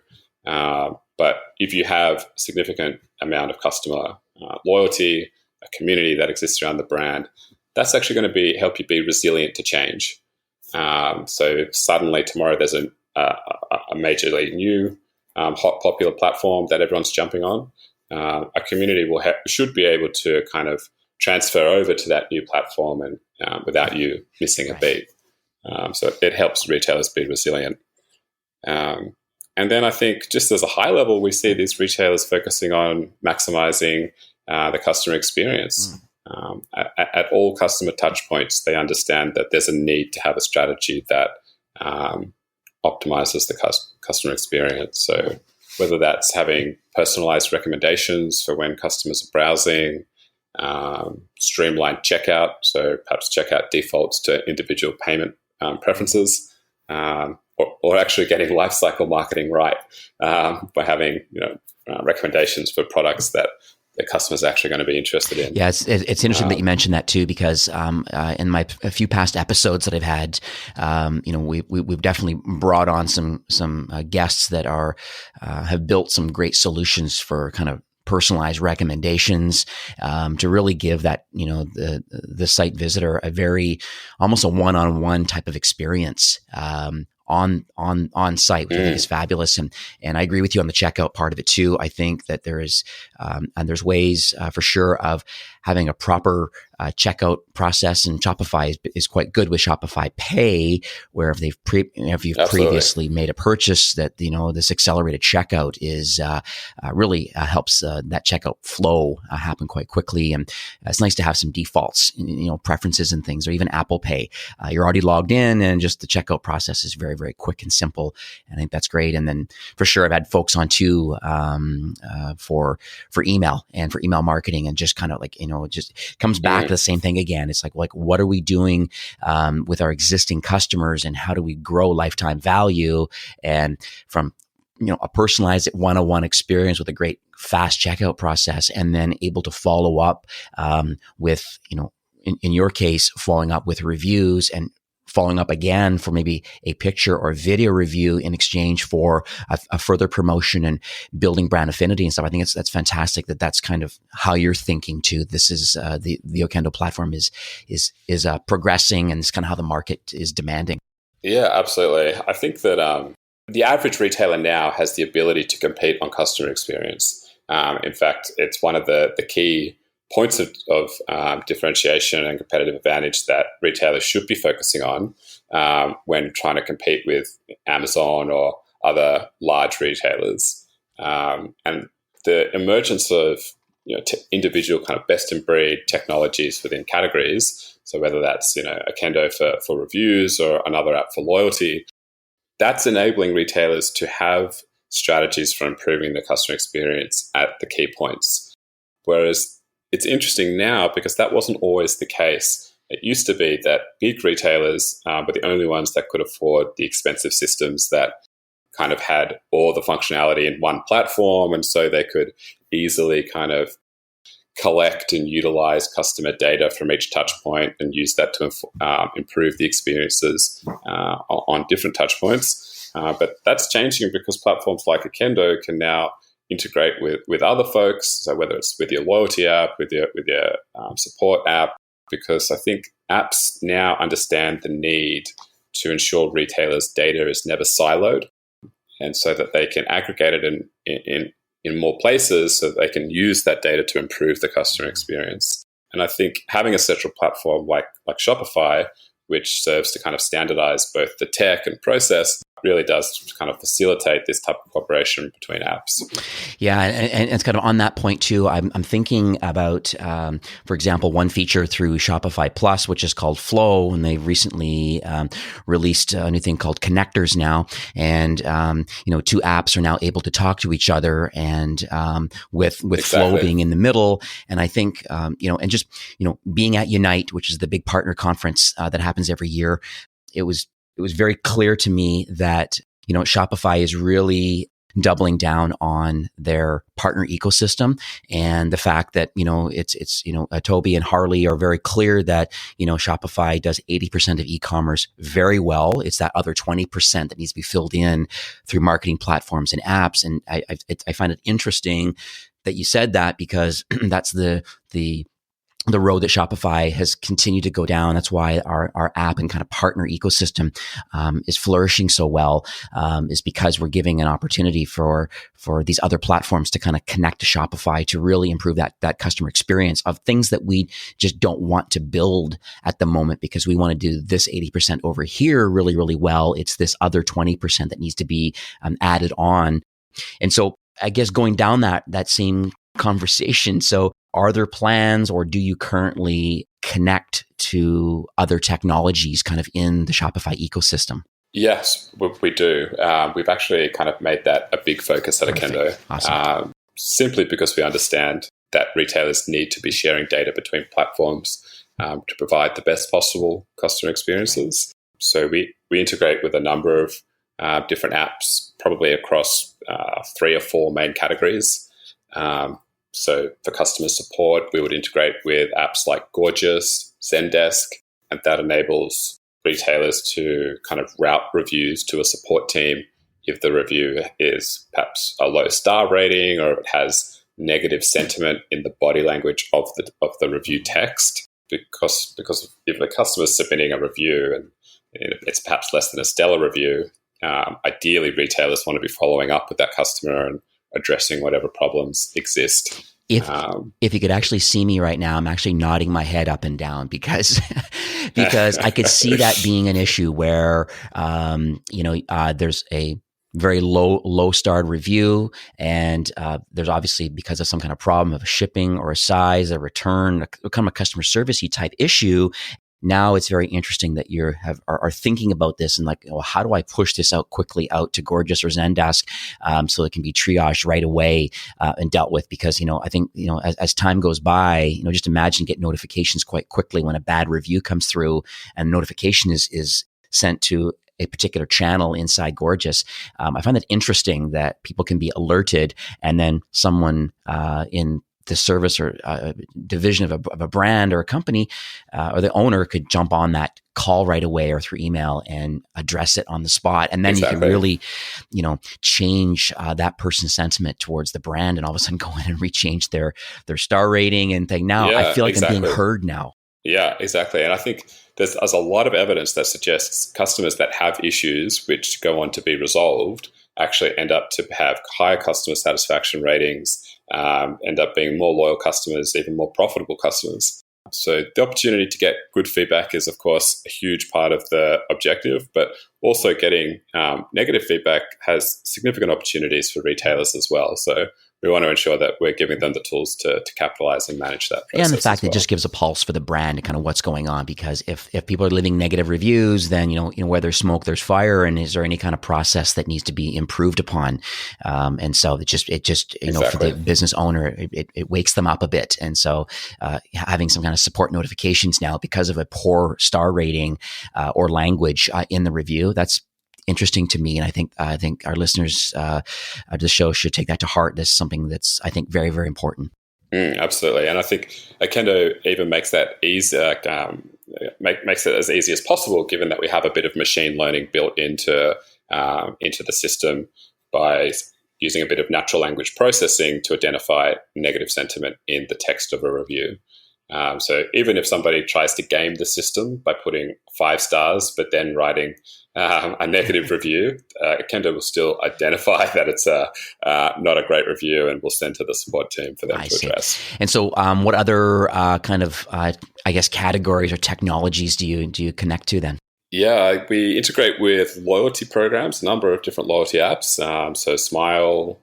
But if you have a significant amount of customer loyalty, a community that exists around the brand, that's actually going to help you be resilient to change. So suddenly tomorrow there's a majorly new hot popular platform that everyone's jumping on. A community should be able to kind of transfer over to that new platform and without you missing a beat. So it helps retailers be resilient. And then I think just as a high level, we see these retailers focusing on maximizing the customer experience. At all customer touch points, they understand that there's a need to have a strategy that optimizes the customer experience. So whether that's having personalized recommendations for when customers are browsing, streamlined checkout, so perhaps checkout defaults to individual payment preferences, or actually getting lifecycle marketing right by having recommendations for products that the customers are actually going to be interested in. Yeah, it's interesting that you mentioned that too, because in a few past episodes that I've had, we've definitely brought on some guests that have built some great solutions for kind of personalized recommendations to really give that the site visitor a very almost a one-on-one type of experience on site, which I think is fabulous. And I agree with you on the checkout part of it too. I think that there's ways for sure of having a proper checkout process, and Shopify is quite good with Shopify Pay, where if you've previously made a purchase, that this accelerated checkout is really helps that checkout flow happen quite quickly. And it's nice to have some defaults, preferences and things, or even Apple Pay. You're already logged in, and just the checkout process is very, very quick and simple. And I think that's great. And then for sure, I've had folks on too for email and for email marketing, and just kind of it just comes back to the same thing again. It's like what are we doing with our existing customers, and how do we grow lifetime value? And from a personalized one-on-one experience with a great fast checkout process, and then able to follow up with in your case, following up with reviews, and following up again for maybe a picture or video review in exchange for a further promotion and building brand affinity and stuff. I think that's fantastic that's kind of how you're thinking too. This is the Okendo platform is progressing, and it's kind of how the market is demanding. Yeah, absolutely. I think that the average retailer now has the ability to compete on customer experience. In fact, it's one of the key points of differentiation and competitive advantage that retailers should be focusing on when trying to compete with Amazon or other large retailers. And the emergence of individual kind of best-in-breed technologies within categories, so whether that's Okendo for reviews or another app for loyalty, that's enabling retailers to have strategies for improving the customer experience at the key points. Whereas it's interesting now because that wasn't always the case. It used to be that big retailers were the only ones that could afford the expensive systems that kind of had all the functionality in one platform, and so they could easily kind of collect and utilize customer data from each touch point and use that to improve the experiences on different touch points. But that's changing because platforms like Okendo can now integrate with other folks. So whether it's with your loyalty app, with your support app, because I think apps now understand the need to ensure retailers' data is never siloed, and so that they can aggregate it in more places, so that they can use that data to improve the customer experience. And I think having a central platform like Shopify, which serves to kind of standardize both the tech and process, really does kind of facilitate this type of cooperation between apps. Yeah, and it's kind of on that point too. I'm thinking about, for example, one feature through Shopify Plus, which is called Flow, and they recently released a new thing called Connectors now, and two apps are now able to talk to each other, and with exactly. Flow being in the middle. And I think and just being at Unite, which is the big partner conference that happens every year, it was very clear to me that, Shopify is really doubling down on their partner ecosystem, and the fact that, it's Toby and Harley are very clear that, Shopify does 80% of e-commerce very well. It's that other 20% that needs to be filled in through marketing platforms and apps. And I find it interesting that you said that, because that's the the road that Shopify has continued to go down. That's why our app and kind of partner ecosystem is flourishing so well, is because we're giving an opportunity for these other platforms to kind of connect to Shopify to really improve that customer experience of things that we just don't want to build at the moment because we want to do this 80% over here really, really well. It's this other 20% that needs to be added on. And so I guess going down that same conversation. So are there plans, or do you currently connect to other technologies kind of in the Shopify ecosystem? Yes, we do. We've actually kind of made that a big focus at Okendo, Awesome. simply because we understand that retailers need to be sharing data between platforms to provide the best possible customer experiences. So we integrate with a number of different apps, probably across 3 or 4 main categories. So for customer support, we would integrate with apps like Gorgias, Zendesk, and that enables retailers to kind of route reviews to a support team if the review is perhaps a low star rating or it has negative sentiment in the body language of the review text. Because if the customer is submitting a review and it's perhaps less than a stellar review, ideally retailers want to be following up with that customer and addressing whatever problems exist. If you could actually see me right now, I'm actually nodding my head up and down because I could see that being an issue where there's a very low starred review, and there's obviously, because of some kind of problem of shipping or a size, a return, kind of a customer servicey type issue. Now it's very interesting that you are thinking about this and like, well, how do I push this out quickly out to Gorgias or Zendesk so it can be triaged right away and dealt with? Because, I think, as time goes by, just imagine get notifications quite quickly when a bad review comes through and notification is sent to a particular channel inside Gorgias. I find that interesting that people can be alerted and then someone in the service or division of a brand or a company or the owner could jump on that call right away or through email and address it on the spot. And then you can really, change that person's sentiment towards the brand and all of a sudden go in and rechange their star rating and think, now I feel like I'm being heard now. Yeah, exactly. And I think there's a lot of evidence that suggests customers that have issues which go on to be resolved actually end up to have higher customer satisfaction ratings, end up being more loyal customers, even more profitable customers. So the opportunity to get good feedback is, of course, a huge part of the objective, but also getting negative feedback has significant opportunities for retailers as well. So we want to ensure that we're giving them the tools to capitalize and manage that process. And the fact that it just gives a pulse for the brand and kind of what's going on, because if people are leaving negative reviews, then, where there's smoke, there's fire. And is there any kind of process that needs to be improved upon? And so it just Exactly. for the business owner, it wakes them up a bit. And so having some kind of support notifications now because of a poor star rating or language in the review, that's interesting to me. And I think our listeners of the show should take that to heart. This is something that's, I think, very, very important. Absolutely. And I think Okendo even makes that easier, makes it as easy as possible, given that we have a bit of machine learning built into the system by using a bit of natural language processing to identify negative sentiment in the text of a review. So even if somebody tries to game the system by putting 5 stars, but then writing a negative review, Okendo will still identify that it's not a great review and will send to the support team for them to address. And so what other kind of, categories or technologies do you connect to then? Yeah, we integrate with loyalty programs, a number of different loyalty apps. So Smile,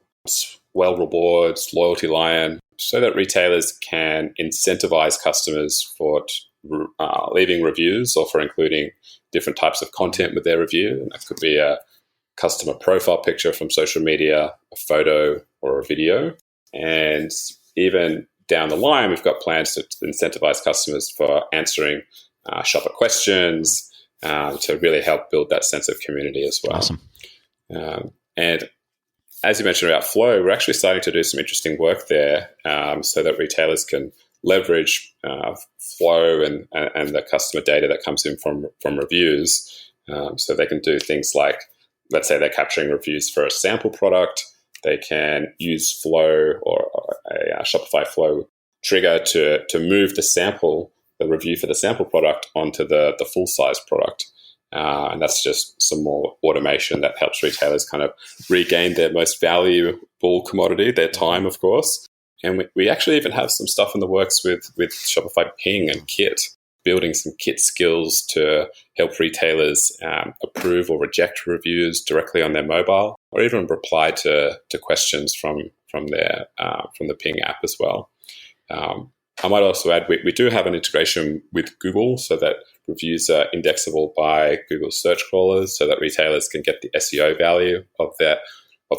Well Rewards, Loyalty Lion, so that retailers can incentivize customers for leaving reviews or for including different types of content with their review. And that could be a customer profile picture from social media, a photo, or a video. And even down the line, we've got plans to incentivize customers for answering shopper questions to really help build that sense of community as well. Awesome. And as you mentioned about Flow, we're actually starting to do some interesting work there so that retailers can leverage Flow and the customer data that comes in from reviews. So they can do things like, let's say they're capturing reviews for a sample product. They can use Flow or a Shopify Flow trigger to move the review for the sample product onto the full size product. And that's just some more automation that helps retailers kind of regain their most valuable commodity, their time, of course. And we actually even have some stuff in the works with Shopify Ping and Kit, building some Kit skills to help retailers approve or reject reviews directly on their mobile, or even reply to questions from the Ping app as well. I might also add we do have an integration with Google so that reviews are indexable by Google search crawlers, so that retailers can get the SEO value of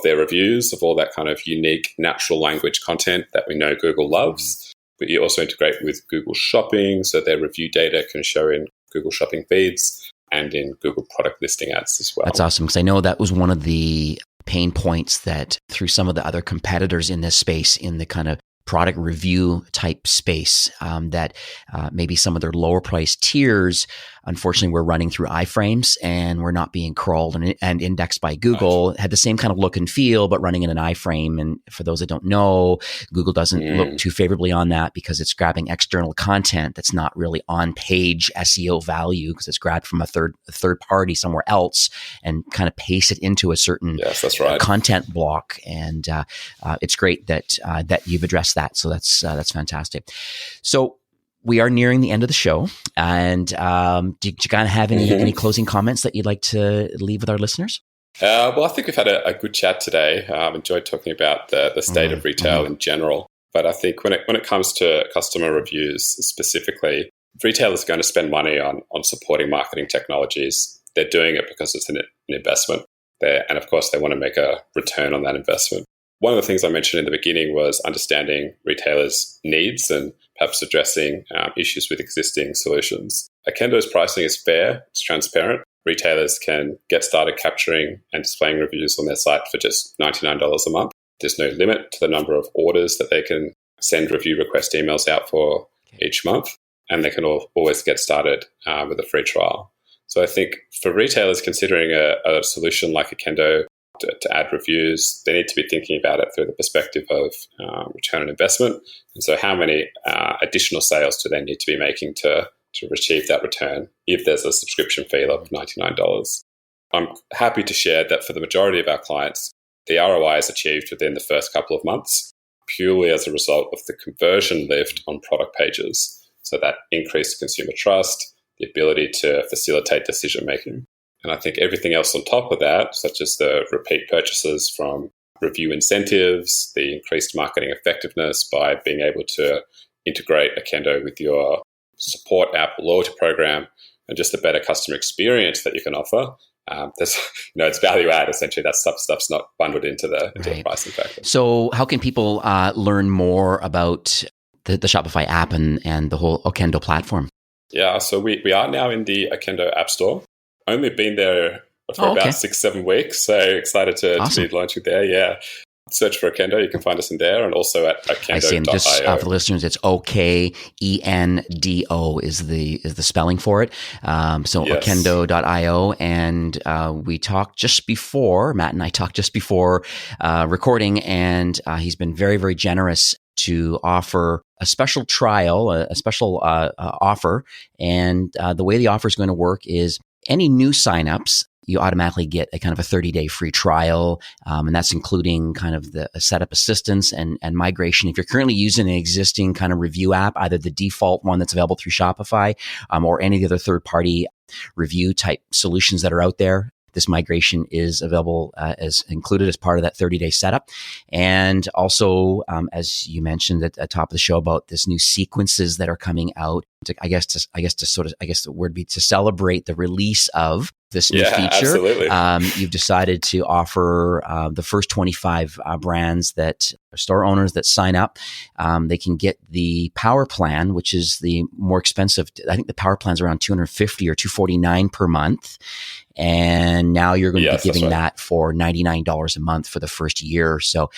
their reviews, of all that kind of unique natural language content that we know Google loves. But you also integrate with Google Shopping, so their review data can show in Google Shopping feeds and in Google product listing ads as well. That's awesome, because I know that was one of the pain points that through some of the other competitors in this space, in the kind of product review type space, that maybe some of their lower price tiers, unfortunately, we're running through iframes and we're not being crawled and indexed by Google. Had the same kind of look and feel, but running in an iframe. And for those that don't know, Google doesn't look too favorably on that because it's grabbing external content that's not really on page SEO value, because it's grabbed from a third party somewhere else and kind of paste it into a certain content block. And it's great that you've addressed that. So that's fantastic. So we are nearing the end of the show, and do you kind of have any closing comments that you'd like to leave with our listeners? Well, I think we've had a good chat today. I've enjoyed talking about the state of retail in general, but I think when it comes to customer reviews specifically, retailers are going to spend money on supporting marketing technologies. They're doing it because it's an investment, and of course they want to make a return on that investment. One of the things I mentioned in the beginning was understanding retailers' needs and perhaps addressing issues with existing solutions. Okendo's pricing is fair, it's transparent. Retailers can get started capturing and displaying reviews on their site for just $99 a month. There's no limit to the number of orders that they can send review request emails out for each month, and they can always get started with a free trial. So I think for retailers considering a solution like Okendo to add reviews, they need to be thinking about it through the perspective of return on investment. And so how many additional sales do they need to be making to achieve that return if there's a subscription fee of $99? I'm happy to share that for the majority of our clients, the ROI is achieved within the first couple of months, purely as a result of the conversion lift on product pages. So that increased consumer trust, the ability to facilitate decision making. And I think everything else on top of that, such as the repeat purchases from review incentives, the increased marketing effectiveness by being able to integrate Okendo with your support app loyalty program, and just a better customer experience that you can offer. It's value add. Essentially, that stuff's not bundled into the pricing factor. So how can people learn more about the Shopify app and the whole Okendo platform? Yeah, so we are now in the Okendo App Store. Only been there for about 6-7 weeks, so excited to be launching there. Yeah, search for Okendo. You can find us in there, and also at okendo.io. I see. And just for the listeners, it's Okendo is the spelling for it. So yes. Okendo.io, and we talked just before, Matt and I talked just before recording, and he's been very, very generous to offer a special trial, a special offer. And the way the offer is going to work is any new signups, you automatically get a kind of a 30-day free trial. And that's including kind of the setup assistance and migration. If you're currently using an existing kind of review app, either the default one that's available through Shopify or any of the other third-party review type solutions that are out there, this migration is available as included as part of that 30-day setup. And also, as you mentioned at the top of the show about this new sequences that are coming out, I guess the word would be to celebrate the release of this new feature. Absolutely. You've decided to offer the first 25 brands that store owners that sign up. They can get the Power Plan, which is the more expensive. I think the Power Plan is around $250 or $249 per month. And now you're going to be giving that for $99 a month for the first year. So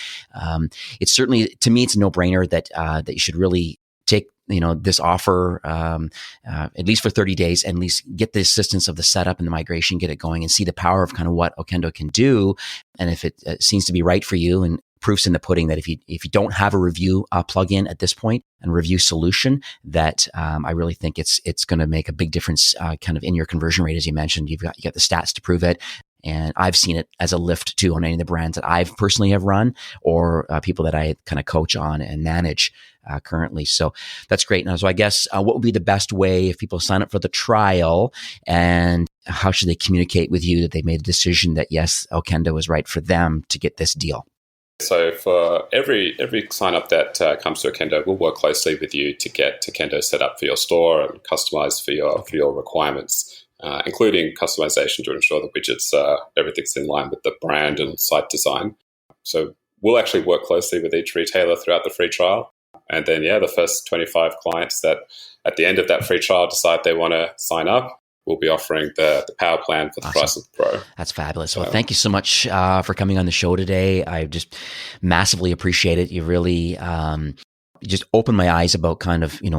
it's certainly, to me, it's a no-brainer that you should really take this offer at least for 30 days, and at least get the assistance of the setup and the migration, get it going, and see the power of kind of what Okendo can do. And if it seems to be right for you, and proof's in the pudding that if you don't have a review plugin at this point and review solution, that I really think it's going to make a big difference kind of in your conversion rate. As you mentioned, you got the stats to prove it. And I've seen it as a lift too on any of the brands that I've personally have run or people that I kind of coach on and manage currently. So that's great. Now, so I guess what would be the best way if people sign up for the trial, and how should they communicate with you that they made a decision that yes, Okendo is right for them to get this deal? So for every sign up that comes to Okendo, we'll work closely with you to get Okendo set up for your store and customized for your requirements, including customization to ensure the widgets, everything's in line with the brand and site design. So we'll actually work closely with each retailer throughout the free trial. And then, the first 25 clients that at the end of that free trial decide they want to sign up, we'll be offering the power plan for the price of the Pro. That's fabulous. Well, thank you so much for coming on the show today. I just massively appreciate it. You really just opened my eyes about kind of, you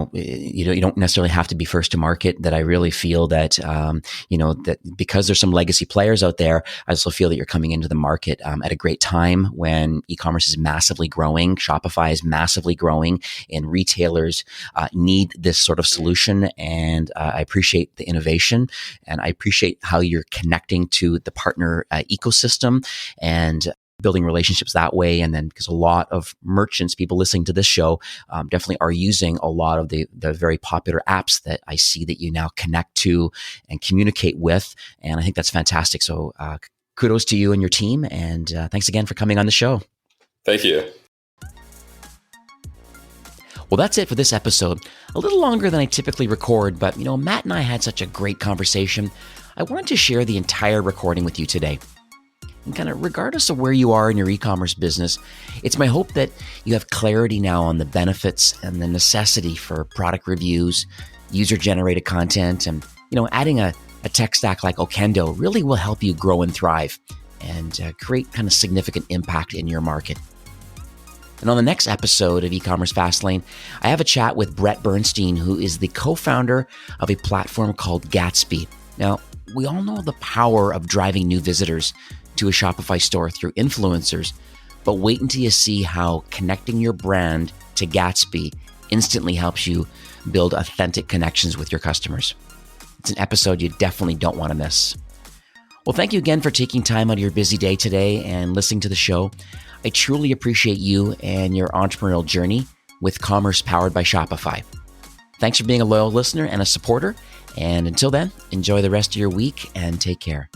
don't necessarily have to be first to market. That I really feel that, that because there's some legacy players out there, I also feel that you're coming into the market at a great time when e-commerce is massively growing. Shopify is massively growing, and retailers need this sort of solution. And I appreciate the innovation, and I appreciate how you're connecting to the partner ecosystem and building relationships that way. And then because a lot of merchants, people listening to this show, definitely are using a lot of the very popular apps that I see that you now connect to and communicate with. And I think that's fantastic. So kudos to you and your team. And thanks again for coming on the show. Thank you. Well, that's it for this episode. A little longer than I typically record, but Matt and I had such a great conversation. I wanted to share the entire recording with you today. And kind of regardless of where you are in your e-commerce business, it's my hope that you have clarity now on the benefits and the necessity for product reviews, user-generated content, and adding a tech stack like Okendo really will help you grow and thrive and create kind of significant impact in your market. And on the next episode of E-commerce Fastlane, I have a chat with Brett Bernstein, who is the co-founder of a platform called Gatsby. Now, we all know the power of driving new visitors to a Shopify store through influencers, but wait until you see how connecting your brand to Gatsby instantly helps you build authentic connections with your customers. It's an episode you definitely don't want to miss. Well, thank you again for taking time out of your busy day today and listening to the show. I truly appreciate you and your entrepreneurial journey with commerce powered by Shopify. Thanks for being a loyal listener and a supporter. And until then, enjoy the rest of your week and take care.